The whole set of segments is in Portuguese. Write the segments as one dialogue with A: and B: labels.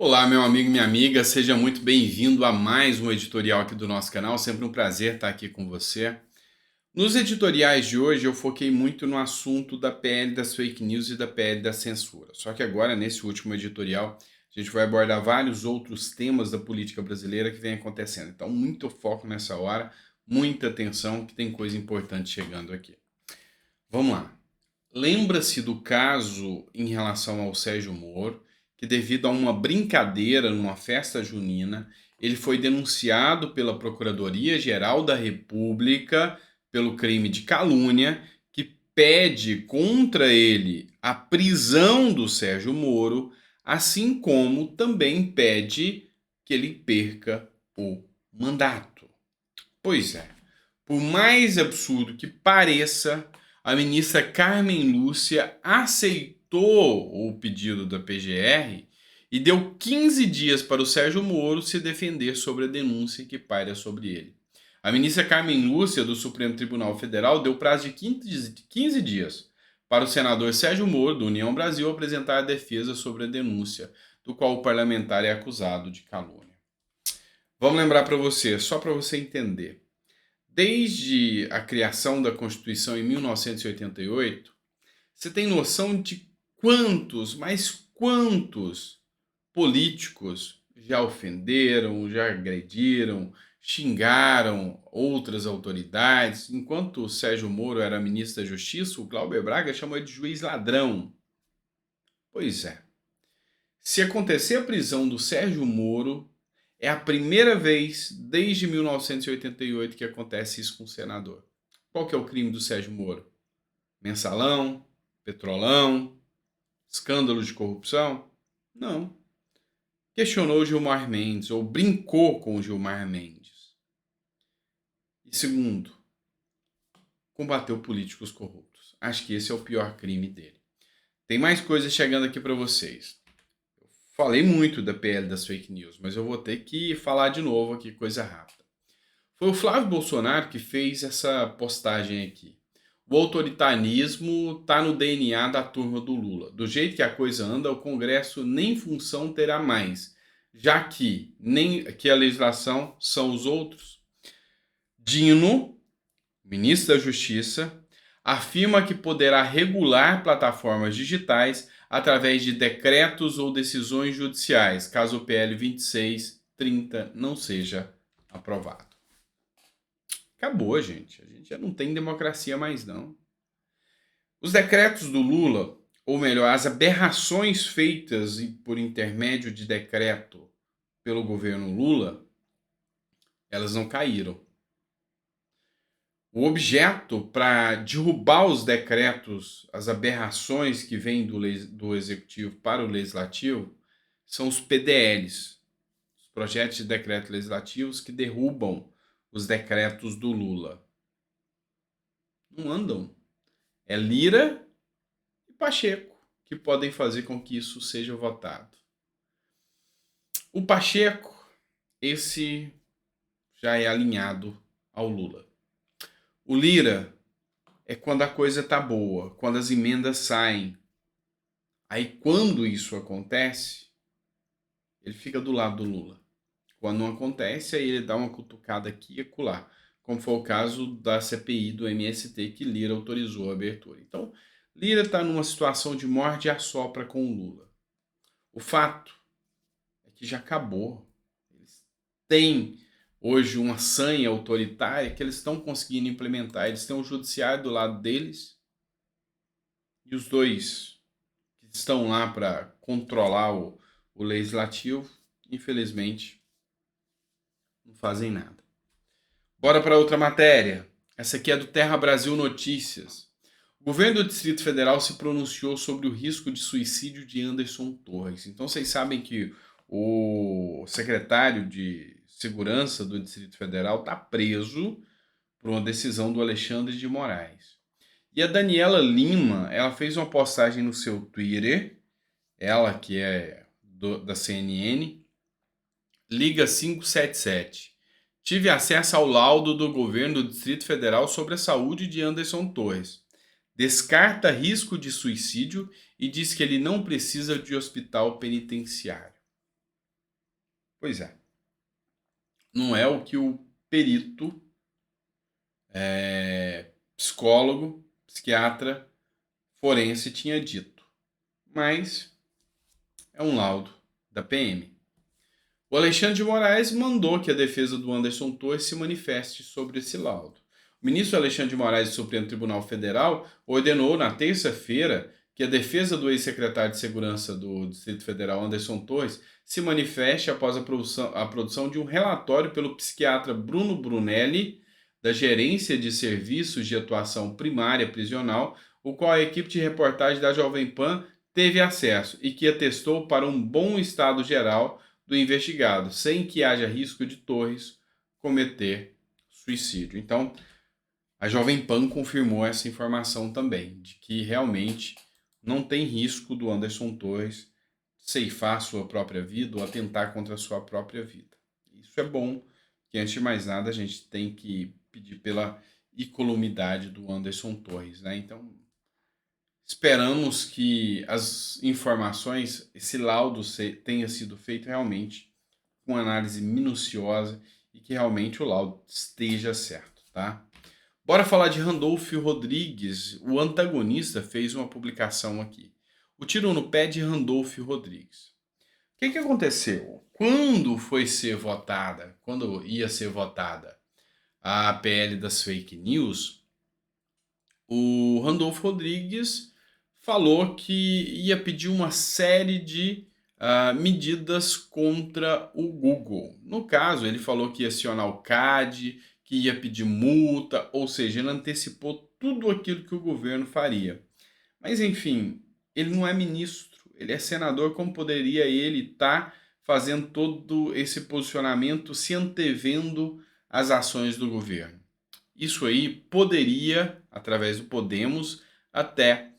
A: Olá, meu amigo e minha amiga, seja muito bem-vindo a mais um editorial aqui do nosso canal. Sempre um prazer estar aqui com você. Nos editoriais de hoje eu foquei muito no assunto da PL das fake news e da PL da censura. Só que agora, nesse último editorial, a gente vai abordar vários outros temas da política brasileira que vem acontecendo. Então, muito foco nessa hora, muita atenção, que tem coisa importante chegando aqui. Vamos lá. Lembra-se do caso em relação ao Sérgio Moro, que devido a uma brincadeira numa festa junina, ele foi denunciado pela Procuradoria-Geral da República pelo crime de calúnia, que pede contra ele a prisão do Sérgio Moro, assim como também pede que ele perca o mandato. Pois é, por mais absurdo que pareça, a ministra Carmen Lúcia aceitou o pedido da PGR e deu 15 dias para o Sérgio Moro se defender sobre a denúncia que paira sobre ele. A ministra Carmen Lúcia, do Supremo Tribunal Federal, deu prazo de 15 dias para o senador Sérgio Moro, do União Brasil, apresentar a defesa sobre a denúncia, do qual o parlamentar é acusado de calúnia. Vamos lembrar para você, só para você entender. Desde a criação da Constituição em 1988, você tem noção de quantos, mas quantos políticos já ofenderam, já agrediram, xingaram outras autoridades? Enquanto o Sérgio Moro era ministro da Justiça, o Glauber Braga chamou ele de juiz ladrão. Pois é. Se acontecer a prisão do Sérgio Moro, é a primeira vez desde 1988 que acontece isso com o senador. Qual que é o crime do Sérgio Moro? Mensalão? Petrolão? Escândalo de corrupção? Não. Questionou Gilmar Mendes ou brincou com Gilmar Mendes. E segundo, combateu políticos corruptos. Acho que esse é o pior crime dele. Tem mais coisas chegando aqui para vocês. Falei muito da PL das fake news, mas eu vou ter que falar de novo aqui, coisa rápida. Foi o Flávio Bolsonaro que fez essa postagem aqui. O autoritarismo está no DNA da turma do Lula. Do jeito que a coisa anda, o Congresso nem função terá mais, já que nem que a legislação são os outros. Dino, ministro da Justiça, afirma que poderá regular plataformas digitais através de decretos ou decisões judiciais, caso o PL 2630 não seja aprovado. Acabou, gente. A gente já não tem democracia mais, não. Os decretos do Lula, ou melhor, as aberrações feitas por intermédio de decreto pelo governo Lula, elas não caíram. O objeto para derrubar os decretos, as aberrações que vêm do Executivo para o Legislativo, são os PDLs, os projetos de decreto legislativos que derrubam os decretos do Lula. Não andam. É Lira e Pacheco que podem fazer com que isso seja votado. O Pacheco, esse já é alinhado ao Lula. O Lira é quando a coisa tá boa, quando as emendas saem. Aí quando isso acontece, ele fica do lado do Lula. Quando não acontece, aí ele dá uma cutucada aqui e acolá, como foi o caso da CPI do MST, que Lira autorizou a abertura. Então, Lira está numa situação de morde e assopra com o Lula. O fato é que já acabou. Eles têm hoje uma sanha autoritária que eles estão conseguindo implementar. Eles têm o judiciário do lado deles e os dois que estão lá para controlar o legislativo, infelizmente, não fazem nada. Bora para outra matéria. Essa aqui é do Terra Brasil Notícias. O governo do Distrito Federal se pronunciou sobre o risco de suicídio de Anderson Torres. Então vocês sabem que o secretário de Segurança do Distrito Federal está preso por uma decisão do Alexandre de Moraes. E a Daniela Lima, ela fez uma postagem no seu Twitter, ela que é da CNN, Liga 577. Tive acesso ao laudo do governo do Distrito Federal sobre a saúde de Anderson Torres. Descarta risco de suicídio e diz que ele não precisa de hospital penitenciário. Pois é. Não é o que o perito, psicólogo, psiquiatra, forense tinha dito. Mas é um laudo da PM. O Alexandre de Moraes mandou que a defesa do Anderson Torres se manifeste sobre esse laudo. O ministro Alexandre de Moraes do Supremo Tribunal Federal ordenou na terça-feira que a defesa do ex-secretário de Segurança do Distrito Federal, Anderson Torres, se manifeste após a produção de um relatório pelo psiquiatra Bruno Brunelli, da Gerência de Serviços de Atuação Primária Prisional, o qual a equipe de reportagem da Jovem Pan teve acesso e que atestou para um bom estado geral do investigado, sem que haja risco de Torres cometer suicídio. Então, a Jovem Pan confirmou essa informação também, de que realmente não tem risco do Anderson Torres ceifar sua própria vida ou atentar contra a sua própria vida. Isso é bom, que antes de mais nada a gente tem que pedir pela incolumidade do Anderson Torres, né? Então, esperamos que as informações, esse laudo tenha sido feito realmente com análise minuciosa e que realmente o laudo esteja certo, tá? Bora falar de Randolfo Rodrigues. O antagonista fez uma publicação aqui. O tiro no pé de Randolfo Rodrigues. O que aconteceu? Quando ia ser votada a PL das fake news, o Randolfo Rodrigues falou que ia pedir uma série de medidas contra o Google. No caso, ele falou que ia acionar o CAD, que ia pedir multa, ou seja, ele antecipou tudo aquilo que o governo faria. Mas, enfim, ele não é ministro, ele é senador, como poderia ele estar fazendo todo esse posicionamento, se antevendo às ações do governo? Isso aí poderia, através do Podemos, até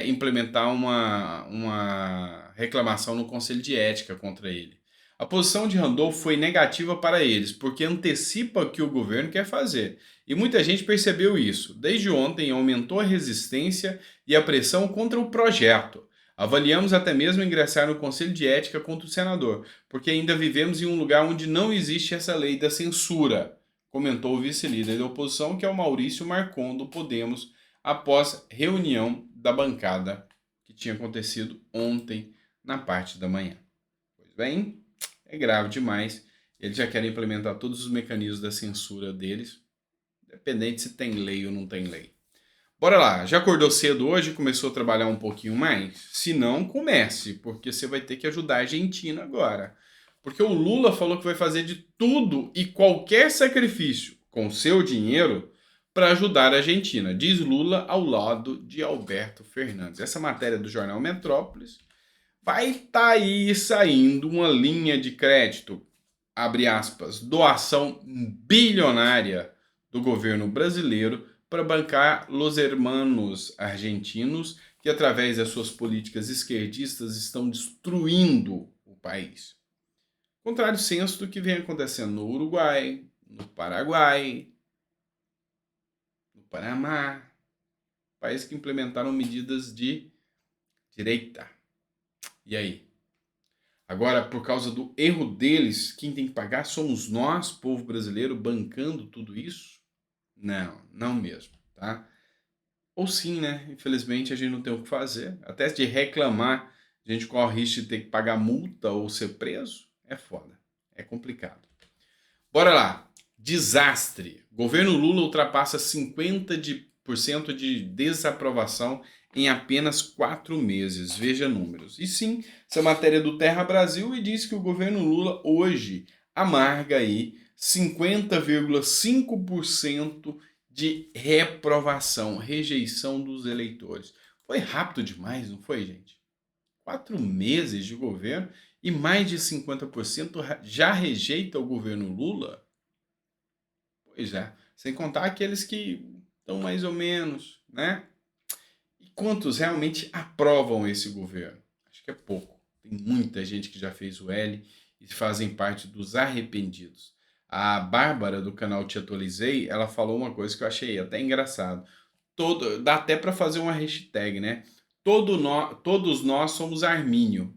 A: implementar uma reclamação no Conselho de Ética contra ele. A posição de Randolfo foi negativa para eles, porque antecipa o que o governo quer fazer. E muita gente percebeu isso. Desde ontem aumentou a resistência e a pressão contra o projeto. Avaliamos até mesmo ingressar no Conselho de Ética contra o senador, porque ainda vivemos em um lugar onde não existe essa lei da censura, comentou o vice-líder da oposição, que é o Maurício Marcon, do Podemos, após reunião da bancada que tinha acontecido ontem na parte da manhã. Pois bem, é grave demais. Eles já querem implementar todos os mecanismos da censura deles, independente se tem lei ou não tem lei. Bora lá, já acordou cedo hoje, começou a trabalhar um pouquinho mais? Se não, comece, porque você vai ter que ajudar a Argentina agora. Porque o Lula falou que vai fazer de tudo e qualquer sacrifício com seu dinheiro para ajudar a Argentina, diz Lula ao lado de Alberto Fernandes. Essa matéria do jornal Metrópolis vai estar aí saindo uma linha de crédito, abre aspas, doação bilionária do governo brasileiro para bancar los hermanos argentinos que, através das suas políticas esquerdistas, estão destruindo o país. Contrário senso do que vem acontecendo no Uruguai, no Paraguai, no Panamá, países que implementaram medidas de direita. E aí? Agora, por causa do erro deles, quem tem que pagar somos nós, povo brasileiro, bancando tudo isso? Não, não mesmo, tá? Ou sim, né? Infelizmente a gente não tem o que fazer. Até de reclamar, a gente corre o risco de ter que pagar multa ou ser preso. É foda, é complicado. Bora lá. Desastre. Governo Lula ultrapassa 50% de desaprovação em apenas 4 meses. Veja números. E sim, essa matéria é do Terra Brasil e diz que o governo Lula hoje amarga aí 50,5% de reprovação, rejeição dos eleitores. Foi rápido demais, não foi, gente? 4 meses de governo e mais de 50% já rejeita o governo Lula? Pois é, sem contar aqueles que estão mais ou menos, né? E quantos realmente aprovam esse governo? Acho que é pouco. Tem muita gente que já fez o L e fazem parte dos arrependidos. A Bárbara, do canal Te Atualizei, ela falou uma coisa que eu achei até engraçado. Dá até para fazer uma hashtag, né? Todos nós somos Armínio.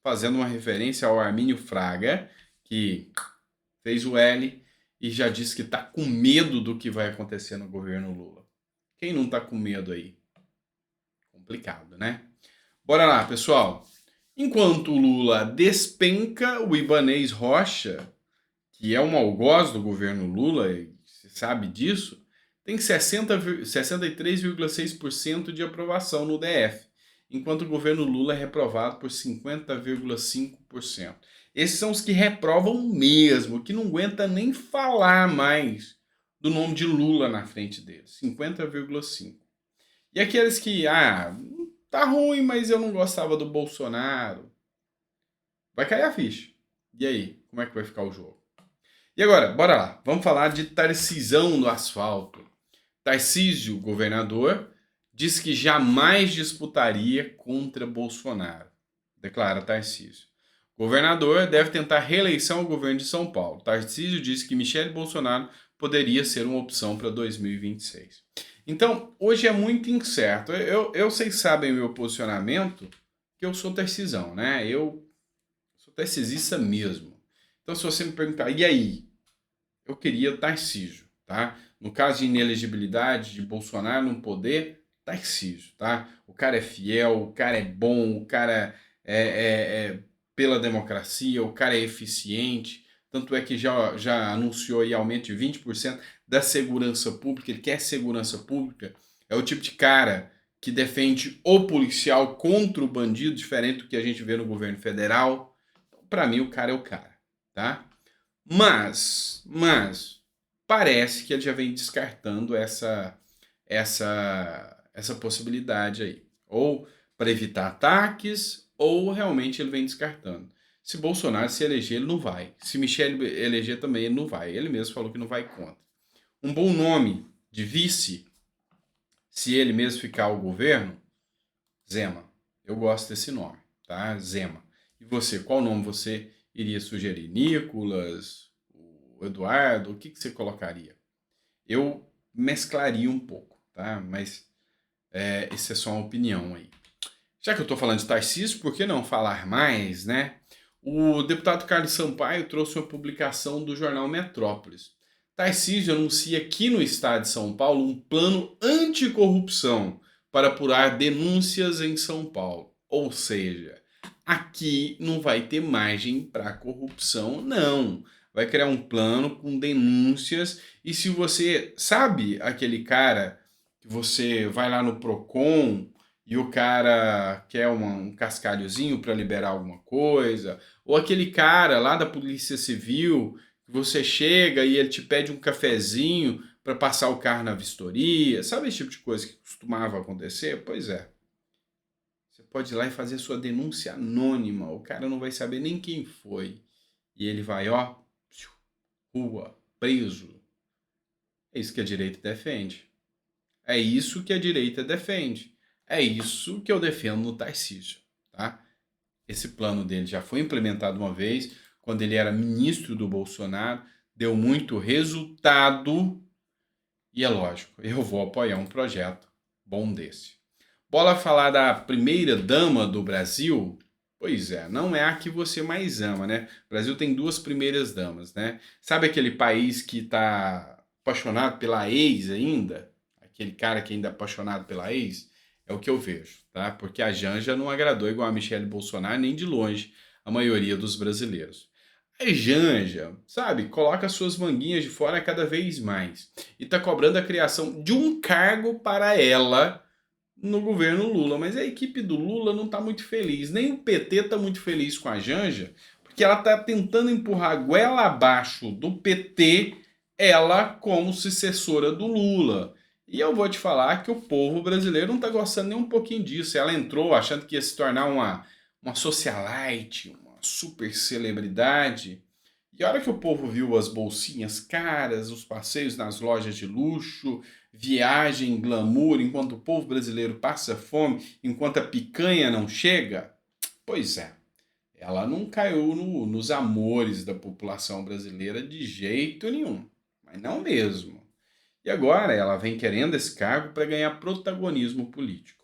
A: fazendo uma referência ao Armínio Fraga, que fez o L e já disse que está com medo do que vai acontecer no governo Lula. Quem não está com medo aí? Complicado, né? Bora lá, pessoal. Enquanto o Lula despenca, o Ibanez Rocha, que é um algoz do governo Lula, e você sabe disso, tem 63,6% de aprovação no DF, enquanto o governo Lula é reprovado por 50,5%. Esses são os que reprovam mesmo, que não aguenta nem falar mais do nome de Lula na frente deles, 50,5%. E aqueles que, tá ruim, mas eu não gostava do Bolsonaro, vai cair a ficha. E aí, como é que vai ficar o jogo? E agora, bora lá. Vamos falar de Tarcisão no asfalto. Tarcísio, governador, diz que jamais disputaria contra Bolsonaro. Declara Tarcísio. Governador deve tentar reeleição ao governo de São Paulo. Tarcísio disse que Michele Bolsonaro poderia ser uma opção para 2026. Então, hoje é muito incerto. Vocês sabem o meu posicionamento, que eu sou tarcisão, né? Eu sou tarcisista mesmo. Então, se você me perguntar, e aí? Eu queria Tarcísio, tá? No caso de inelegibilidade de Bolsonaro no poder, Tarcísio, tá? O cara é fiel, o cara é bom, o cara é pela democracia, o cara é eficiente. Tanto é que já anunciou aí aumento de 20% da segurança pública. Ele quer segurança pública. É o tipo de cara que defende o policial contra o bandido, diferente do que a gente vê no governo federal. Para mim, o cara é o cara, tá? Mas parece que ele já vem descartando essa possibilidade aí. Ou para evitar ataques, ou realmente ele vem descartando. Se Bolsonaro se eleger, ele não vai. Se Michel eleger também, ele não vai. Ele mesmo falou que não vai contra. Um bom nome de vice, se ele mesmo ficar ao governo, Zema. Eu gosto desse nome, tá? Zema. E você, qual nome você iria sugerir? Nicolas, o Eduardo, o que você colocaria? Eu mesclaria um pouco, tá? Mas isso é só uma opinião aí. Já que eu estou falando de Tarcísio, por que não falar mais, né? O deputado Carlos Sampaio trouxe uma publicação do jornal Metrópolis. Tarcísio anuncia aqui no estado de São Paulo um plano anticorrupção para apurar denúncias em São Paulo. Ou seja, aqui não vai ter margem para corrupção, não. Vai criar um plano com denúncias e se você sabe aquele cara que você vai lá no Procon e o cara quer um cascalhozinho para liberar alguma coisa, ou aquele cara lá da Polícia Civil que você chega e ele te pede um cafezinho para passar o carro na vistoria, sabe esse tipo de coisa que costumava acontecer? Pois é. Você pode ir lá e fazer sua denúncia anônima, o cara não vai saber nem quem foi. E ele vai, ó, rua, preso. É isso que a direita defende. É isso que a direita defende. É isso que eu defendo no Tarcísio, tá? Esse plano dele já foi implementado uma vez, quando ele era ministro do Bolsonaro, deu muito resultado e é lógico, eu vou apoiar um projeto bom desse. Bola falar da primeira dama do Brasil? Pois é, não é a que você mais ama, né? O Brasil tem duas primeiras damas, né? Sabe aquele país que tá apaixonado pela ex ainda? Aquele cara que ainda é apaixonado pela ex? É o que eu vejo, tá? Porque a Janja não agradou igual a Michele Bolsonaro, nem de longe a maioria dos brasileiros. A Janja, sabe, coloca suas manguinhas de fora cada vez mais e tá cobrando a criação de um cargo para ela no governo Lula, mas a equipe do Lula não está muito feliz, nem o PT está muito feliz com a Janja, porque ela está tentando empurrar a goela abaixo do PT, ela como sucessora do Lula. E eu vou te falar que o povo brasileiro não está gostando nem um pouquinho disso. Ela entrou achando que ia se tornar uma socialite, uma super celebridade. E a hora que o povo viu as bolsinhas caras, os passeios nas lojas de luxo, viagem, glamour, enquanto o povo brasileiro passa fome, enquanto a picanha não chega, pois é, ela não caiu nos amores da população brasileira de jeito nenhum, mas não mesmo. E agora ela vem querendo esse cargo para ganhar protagonismo político.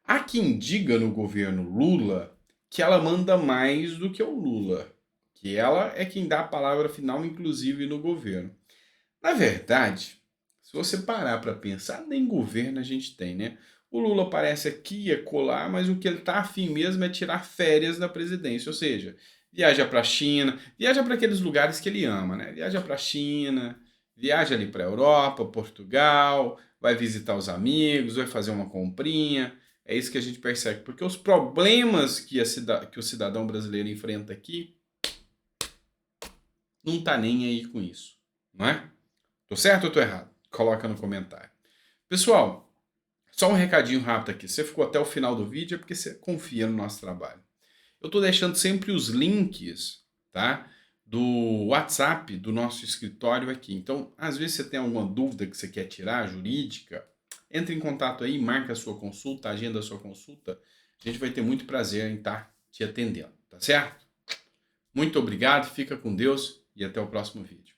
A: Há quem diga no governo Lula que ela manda mais do que o Lula, que ela é quem dá a palavra final, inclusive no governo. Na verdade, se você parar para pensar, nem governo a gente tem, né? O Lula aparece aqui e colar, mas o que ele tá afim mesmo é tirar férias da presidência, ou seja, viaja para a China, viaja para aqueles lugares que ele ama, né? Viaja para a China, viaja ali para a Europa, Portugal, vai visitar os amigos, vai fazer uma comprinha. É isso que a gente percebe, porque os problemas que o cidadão brasileiro enfrenta aqui não tá nem aí com isso, não é? Tô certo ou tô errado? Coloca no comentário. Pessoal, só um recadinho rápido aqui. Se você ficou até o final do vídeo é porque você confia no nosso trabalho. Eu tô deixando sempre os links, tá? Do WhatsApp do nosso escritório aqui. Então, às vezes você tem alguma dúvida que você quer tirar, jurídica, entre em contato aí, marca a sua consulta, agenda a sua consulta. A gente vai ter muito prazer em estar te atendendo, tá certo? Muito obrigado, fica com Deus e até o próximo vídeo.